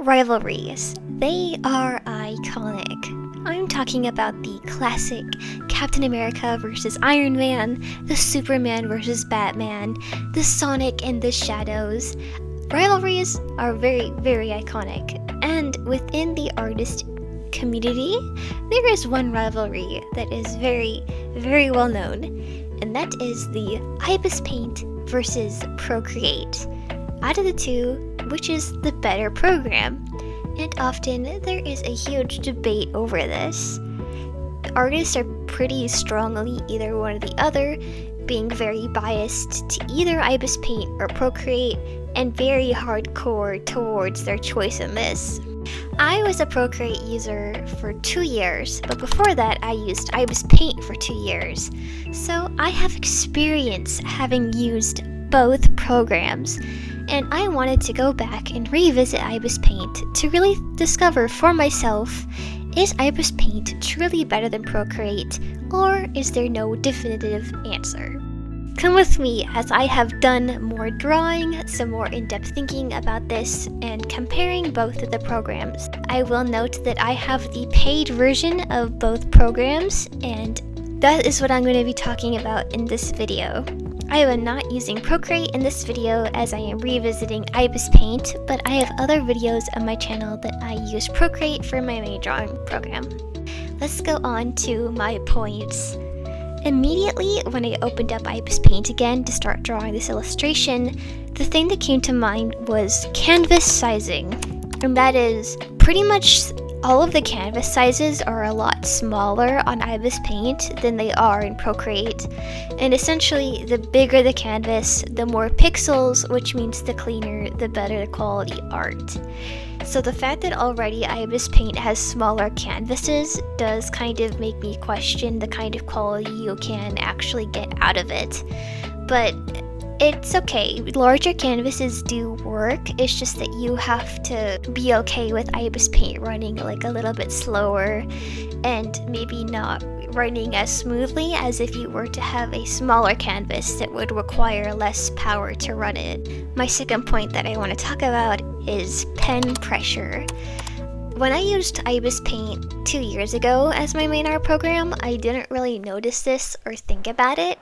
Rivalries. They are iconic. I'm talking about the classic Captain America versus Iron Man, the Superman versus Batman, the Sonic and the Shadows. Rivalries are very, very iconic, and within the artist community, there is one rivalry that is very, very well known, and that is the Ibis Paint versus Procreate. Out of the two, which is the better program? And often there is a huge debate over this. Artists are pretty strongly either one or the other, being very biased to either Ibis Paint or Procreate, and very hardcore towards their choice in this. I was a Procreate user for 2 years, but before that I used Ibis Paint for 2 years. So I have experience having used both programs, and I wanted to go back and revisit Ibis Paint to really discover for myself, is Ibis Paint truly better than Procreate, or is there no definitive answer? Come with me as I have done more drawing, some more in-depth thinking about this, and comparing both of the programs. I will note that I have the paid version of both programs, and that is what I'm going to be talking about in this video. I am not using Procreate in this video as I am revisiting Ibis Paint, but I have other videos on my channel that I use Procreate for my main drawing program. Let's go on to my points. Immediately when I opened up Ibis Paint again to start drawing this illustration, the thing that came to mind was canvas sizing. And that is pretty much all of the canvas sizes are a lot smaller on Ibis Paint than they are in Procreate. And essentially, the bigger the canvas, the more pixels, which means the cleaner, the better the quality art. So the fact that already Ibis Paint has smaller canvases does kind of make me question the kind of quality you can actually get out of it. But it's okay, larger canvases do work, it's just that you have to be okay with Ibis Paint running like a little bit slower and maybe not running as smoothly as if you were to have a smaller canvas that would require less power to run it. My second point that I want to talk about is pen pressure. When I used Ibis Paint 2 years ago as my main art program, I didn't really notice this or think about it,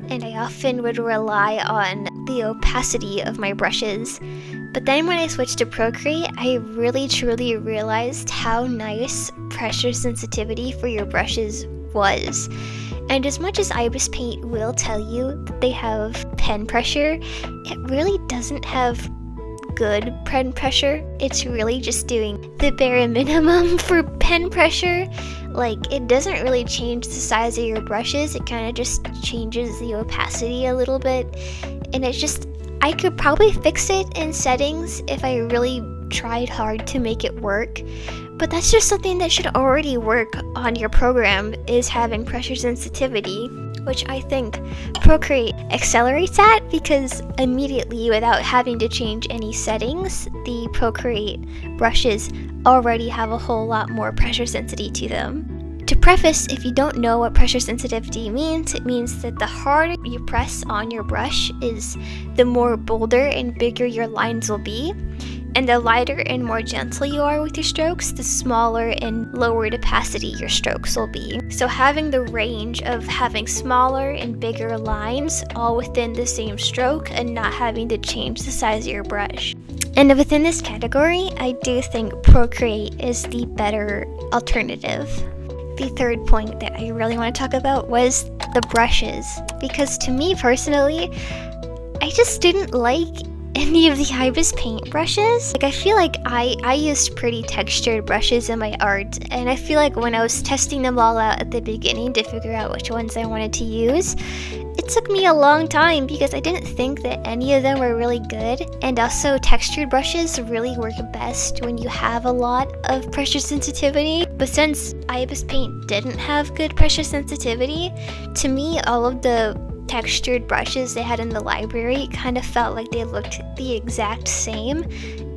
and I often would rely on the opacity of my brushes. But then when I switched to Procreate, I really truly realized how nice pressure sensitivity for your brushes was. And as much as Ibis Paint will tell you that they have pen pressure, it really doesn't have good pen pressure. It's really just doing the bare minimum for pen pressure. Like, it doesn't really change the size of your brushes, it kind of just changes the opacity a little bit. And it's just, I could probably fix it in settings if I really tried hard to make it work. But that's just something that should already work on your program, is having pressure sensitivity, which I think Procreate accelerates that, because immediately, without having to change any settings, the Procreate brushes already have a whole lot more pressure sensitivity to them. To preface, if you don't know what pressure sensitivity means, it means that the harder you press on your brush is the more bolder and bigger your lines will be. And the lighter and more gentle you are with your strokes, the smaller and lower opacity your strokes will be. So having the range of having smaller and bigger lines all within the same stroke and not having to change the size of your brush. And within this category, I do think Procreate is the better alternative. The third point that I really want to talk about was the brushes, because to me personally, I just didn't like any of the Ibis Paint brushes. Like, I feel like I used pretty textured brushes in my art, and I feel like when I was testing them all out at the beginning to figure out which ones I wanted to use, it took me a long time because I didn't think that any of them were really good. And also, textured brushes really work best when you have a lot of pressure sensitivity. But since Ibis Paint didn't have good pressure sensitivity, to me all of the textured brushes they had in the library kind of felt like they looked the exact same,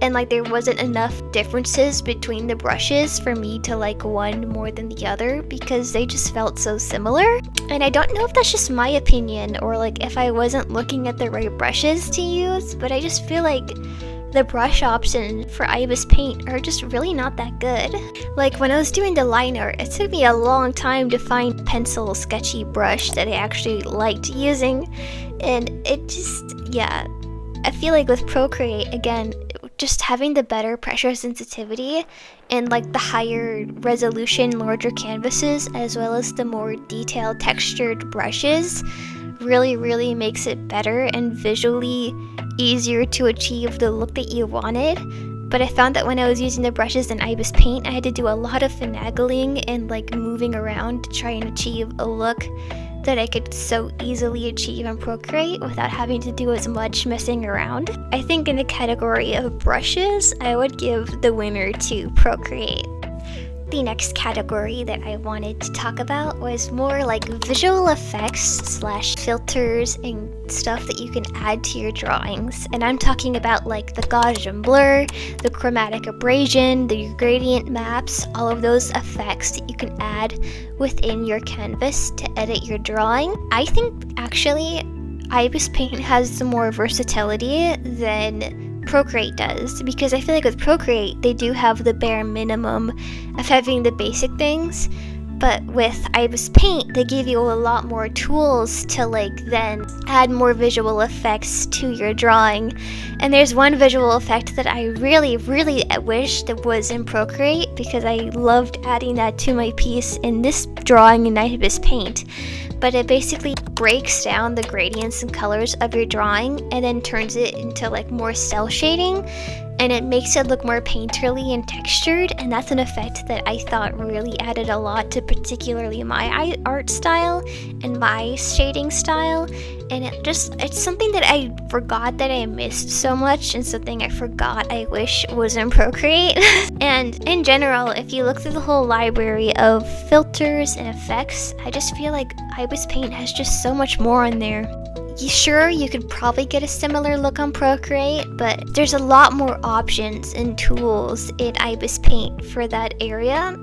and like there wasn't enough differences between the brushes for me to like one more than the other, because they just felt so similar. And I don't know if that's just my opinion or like if I wasn't looking at the right brushes to use, but I just feel like the brush options for Ibis Paint are just really not that good. Like when I was doing the line art, it took me a long time to find a pencil sketchy brush that I actually liked using, and it just, yeah, I feel like with Procreate, again, just having the better pressure sensitivity and like the higher resolution, larger canvases, as well as the more detailed textured brushes, really makes it better and visually easier to achieve the look that you wanted. But I found that when I was using the brushes in Ibis Paint, I had to do a lot of finagling and like moving around to try and achieve a look that I could so easily achieve in Procreate without having to do as much messing around. I think in the category of brushes, I would give the winner to Procreate. The next category that I wanted to talk about was more like visual effects / filters and stuff that you can add to your drawings. And I'm talking about like the Gaussian blur, the chromatic abrasion, the gradient maps, all of those effects that you can add within your canvas to edit your drawing. I think actually Ibis Paint has some more versatility than Procreate does, because I feel like with Procreate they do have the bare minimum of having the basic things, but with Ibis Paint they give you a lot more tools to like then add more visual effects to your drawing. And there's one visual effect that I really wish that was in Procreate, because I loved adding that to my piece in this drawing in Ibis Paint. But it basically breaks down the gradients and colors of your drawing and then turns it into like more cell shading, and it makes it look more painterly and textured, and that's an effect that I thought really added a lot to particularly my art style and my shading style. And it's something that I forgot that I missed so much, and something I forgot I wish was in Procreate. And in general, if you look through the whole library of filters and effects, I just feel like Ibis Paint has just so much more in there. Sure, you could probably get a similar look on Procreate, but there's a lot more options and tools in Ibis Paint for that area.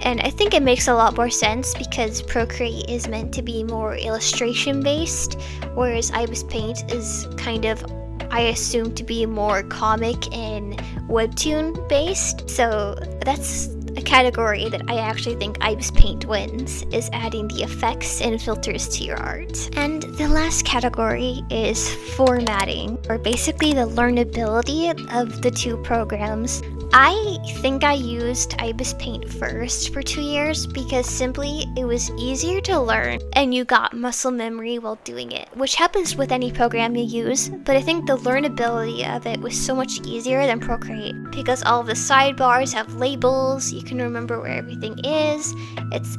And I think it makes a lot more sense because Procreate is meant to be more illustration based, whereas Ibis Paint is kind of, I assume, to be more comic and webtoon based. So that's a category that I actually think Ibis Paint wins, is adding the effects and filters to your art. And the last category is formatting, or basically the learnability of the two programs. I think I used Ibis Paint first for 2 years because simply it was easier to learn and you got muscle memory while doing it, which happens with any program you use, but I think the learnability of it was so much easier than Procreate because all of the sidebars have labels, you can remember where everything is,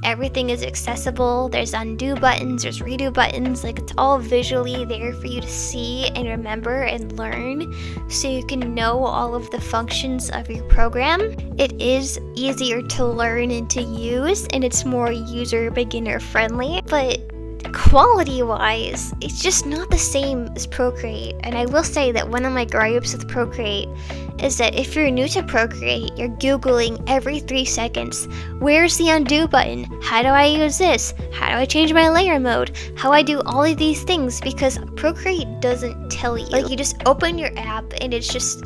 everything is accessible, there's undo buttons, there's redo buttons, like it's all visually there for you to see and remember and learn, so you can know all of the functions of your program. It is easier to learn and to use, and it's more user beginner friendly, but quality wise it's just not the same as Procreate. And I will say that one of my gripes with Procreate is that if you're new to Procreate, you're googling every 3 seconds, where's the undo button, how do I use this, how do I change my layer mode, how I do all of these things, because Procreate doesn't tell you. Like, you just open your app and it's just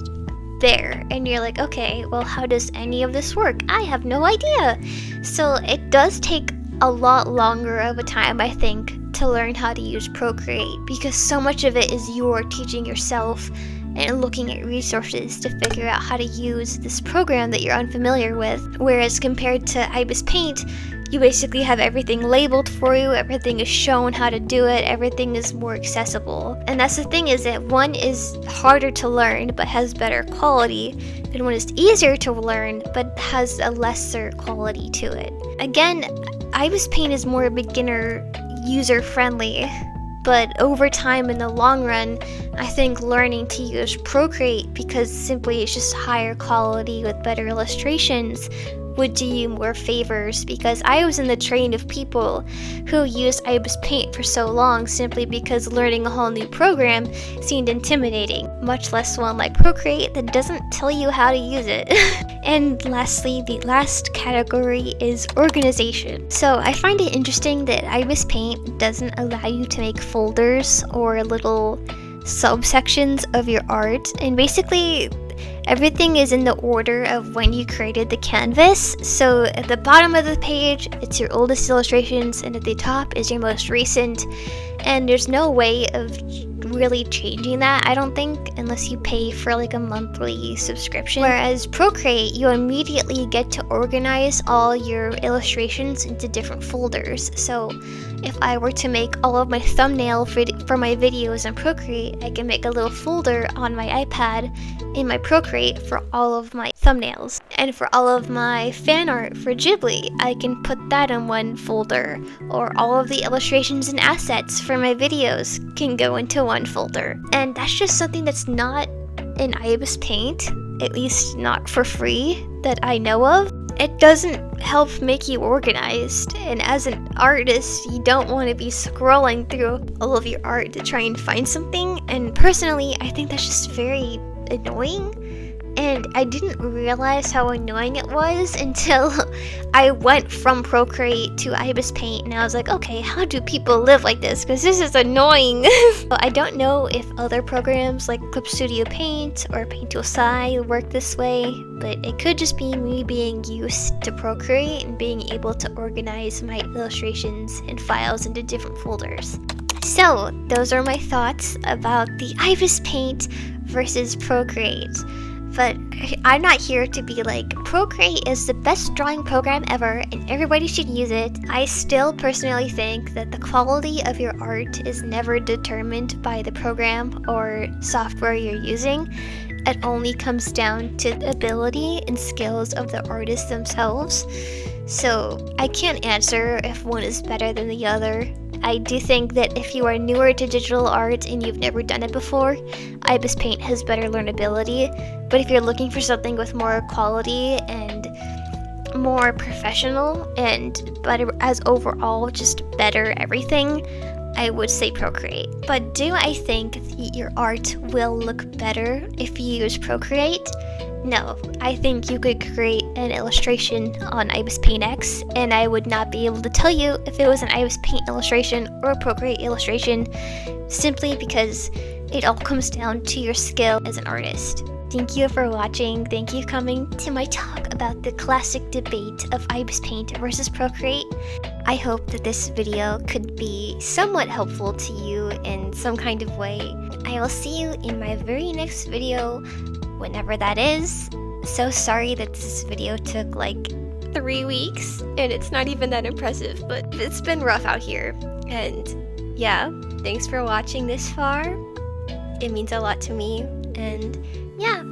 there and you're like, okay, well, how does any of this work? I have no idea. So it does take a lot longer of a time, I think, to learn how to use Procreate, because so much of it is you're teaching yourself and looking at resources to figure out how to use this program that you're unfamiliar with. Whereas compared to Ibis Paint, you basically have everything labeled for you, everything is shown how to do it, everything is more accessible. And that's the thing, is that one is harder to learn but has better quality, and one is easier to learn but has a lesser quality to it. Again, Ibis Paint is more beginner user friendly, but over time, in the long run, I think learning to use Procreate, because simply it's just higher quality with better illustrations, would do you more favors, because I was in the train of people who used Ibis Paint for so long simply because learning a whole new program seemed intimidating, much less one like Procreate that doesn't tell you how to use it. And lastly, the last category is organization. So I find it interesting that Ibis Paint doesn't allow you to make folders or little subsections of your art, and basically everything is in the order of when you created the canvas. So at the bottom of the page, it's your oldest illustrations, and at the top is your most recent. And there's no way of really changing that, I don't think, unless you pay for like a monthly subscription. Whereas Procreate, you immediately get to organize all your illustrations into different folders. So if I were to make all of my thumbnail for my videos on Procreate, I can make a little folder on my iPad in my Procreate for all of my thumbnails. And for all of my fan art for Ghibli, I can put that in one folder. Or all of the illustrations and assets for my videos can go into one folder. And that's just something that's not in Ibis Paint, at least not for free that I know of. It doesn't help make you organized, and as an artist, you don't want to be scrolling through all of your art to try and find something. And personally, I think that's just very annoying. And I didn't realize how annoying it was until I went from Procreate to Ibis Paint, and I was like, okay, how do people live like this? Because this is annoying. I don't know if other programs like Clip Studio Paint or Paint Tool Sai work this way, but it could just be me being used to Procreate and being able to organize my illustrations and files into different folders. So those are my thoughts about the Ibis Paint versus Procreate. But I'm not here to be like, Procreate is the best drawing program ever and everybody should use it. I still personally think that the quality of your art is never determined by the program or software you're using. It only comes down to the ability and skills of the artists themselves. So I can't answer if one is better than the other. I do think that if you are newer to digital art and you've never done it before, Ibis Paint has better learnability. But if you're looking for something with more quality and more professional but as overall just better everything, I would say Procreate. But do I think that your art will look better if you use Procreate? No, I think you could create an illustration on Ibis Paint X, and I would not be able to tell you if it was an Ibis Paint illustration or a Procreate illustration, simply because it all comes down to your skill as an artist. Thank you for watching. Thank you for coming to my talk about the classic debate of Ibis Paint versus Procreate. I hope that this video could be somewhat helpful to you in some kind of way. I will see you in my very next video, whenever that is. So sorry that this video took like 3 weeks, and it's not even that impressive, but it's been rough out here. And yeah, thanks for watching this far. It means a lot to me, and yeah,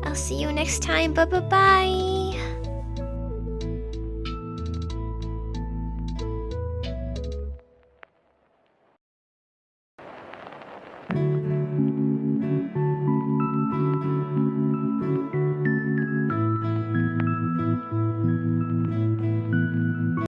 I'll see you next time. Bye.